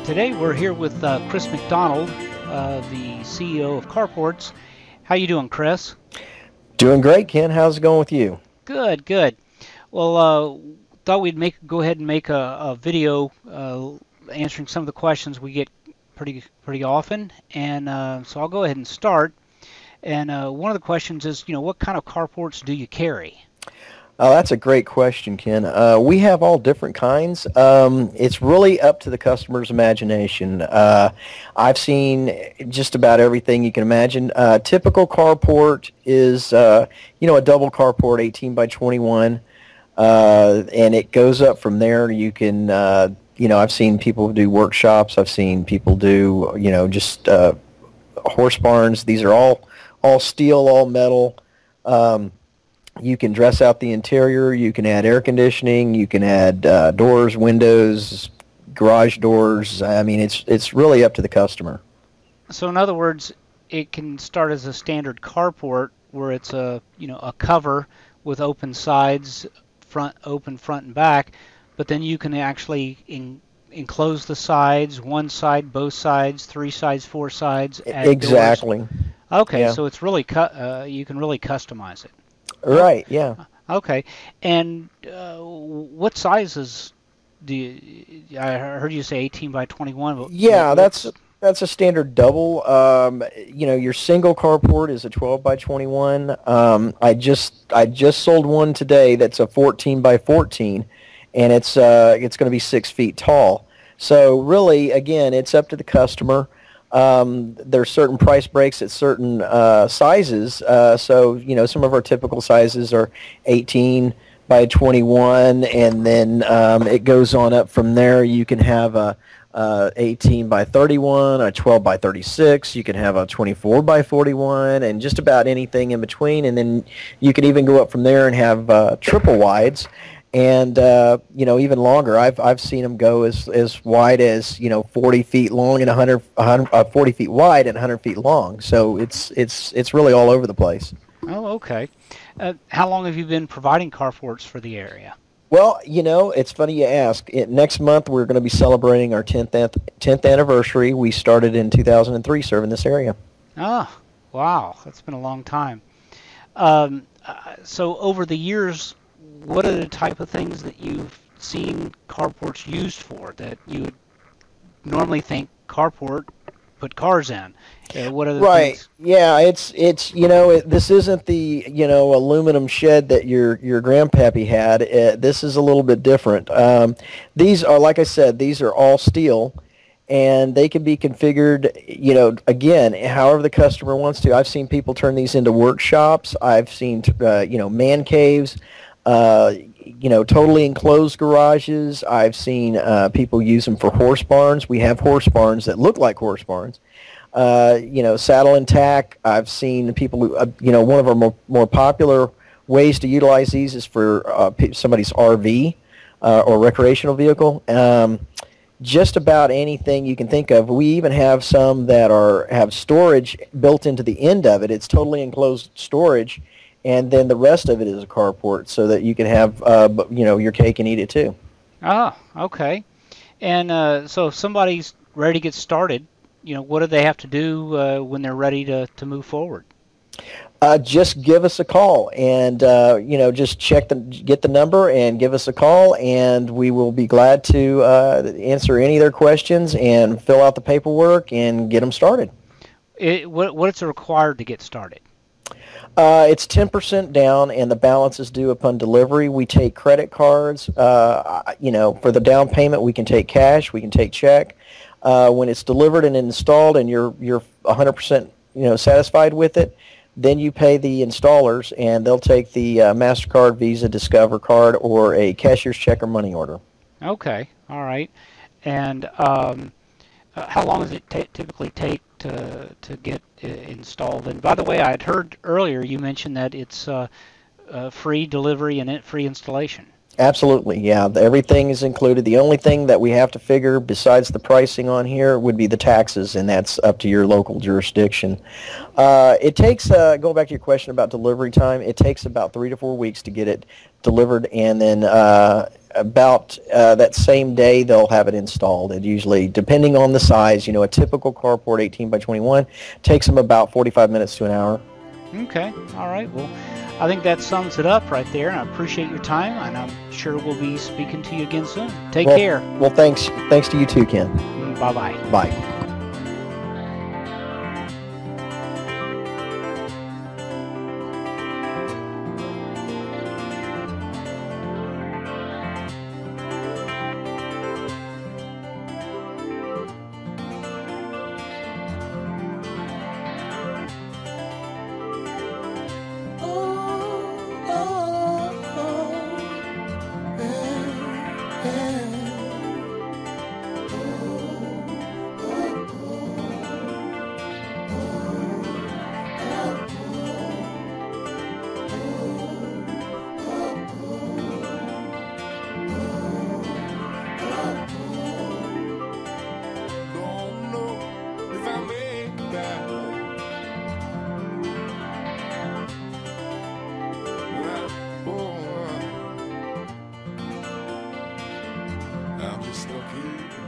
Today we're here with Chris McDonald, the CEO of Carports. How you doing, Chris? Doing great, Ken. How's it going with you? Good, good. Well, thought we'd go ahead and make a video answering some of the questions we get pretty often, and so I'll go ahead and start. And one of the questions is, what kind of carports do you carry? Oh, that's a great question, Ken. We have all different kinds. It's really up to the customer's imagination. I've seen just about everything you can imagine. Typical carport is, a double carport, 18 by 21, and it goes up from there. You can, I've seen people do workshops. I've seen people do, just horse barns. These are all steel, all metal. You can dress out the interior. You can add air conditioning. You can add doors, windows, garage doors. I mean, it's really up to the customer. So in other words, it can start as a standard carport where it's a cover with open sides, open front and back, but then you can actually enclose the sides, one side, both sides, three sides, four sides. Add exactly. Doors. Okay, yeah. So it's really you can really customize it. Right, yeah. Okay, and what sizes do you? I heard you say 18 by 21. But yeah, that's a standard double. Your single carport is a 12 by 21. I just sold one today that's a 14 by 14, and it's going to be 6 feet tall. So really, again, it's up to the customer. There's certain price breaks at certain sizes. So, some of our typical sizes are 18 by 21, and then it goes on up from there. You can have a 18 by 31, a 12 by 36. You can have a 24 by 41, and just about anything in between. And then you can even go up from there and have triple wides. And even longer. I've seen them go as wide as 40 feet long and 40 feet wide and 100 feet long. So it's really all over the place. Oh, okay. How long have you been providing carports for the area? Well, it's funny you ask. Next month we're going to be celebrating our 10th anniversary. We started in 2003 serving this area. Oh, wow, that's been a long time. So over the years, what are the type of things that you've seen carports used for that you would normally think carport put cars in? What are the right? things? Yeah, it's this isn't the aluminum shed that your grandpappy had. This is a little bit different. These are, like I said, these are all steel, and they can be configured, again, however the customer wants to. I've seen people turn these into workshops. I've seen man caves. Totally enclosed garages. I've seen people use them for horse barns. We have horse barns that look like horse barns. Saddle and tack. I've seen people, one of our more popular ways to utilize these is for somebody's RV or recreational vehicle. Just about anything you can think of. We even have some that have storage built into the end of it. It's totally enclosed storage. And then the rest of it is a carport, so that you can have, your cake and eat it too. Ah, okay. And so if somebody's ready to get started, what do they have to do when they're ready to move forward? Just give us a call, and just get the number and give us a call, and we will be glad to answer any of their questions and fill out the paperwork and get them started. What's required to get started? It's 10% down, and the balance is due upon delivery. We take credit cards. For the down payment, we can take cash. We can take check. When it's delivered and installed, and you're 100% satisfied with it, then you pay the installers, and they'll take the MasterCard, Visa, Discover card, or a cashier's check or money order. Okay, all right. And how long does it typically take to get installed? And by the way, I had heard earlier you mentioned that it's free delivery and free installation. Absolutely, yeah. Everything is included. The only thing that we have to figure besides the pricing on here would be the taxes, and that's up to your local jurisdiction. It takes, going back to your question about delivery time, it takes about 3 to 4 weeks to get it delivered, and then about that same day they'll have it installed. And usually, depending on the size, a typical carport 18 by 21 takes them about 45 minutes to an hour. Okay, all right. Well, I think that sums it up right there. I appreciate your time, and I'm sure we'll be speaking to you again soon. Take care. Well, thanks to you too, Ken. Bye-bye. Bye. I'm just stuck here.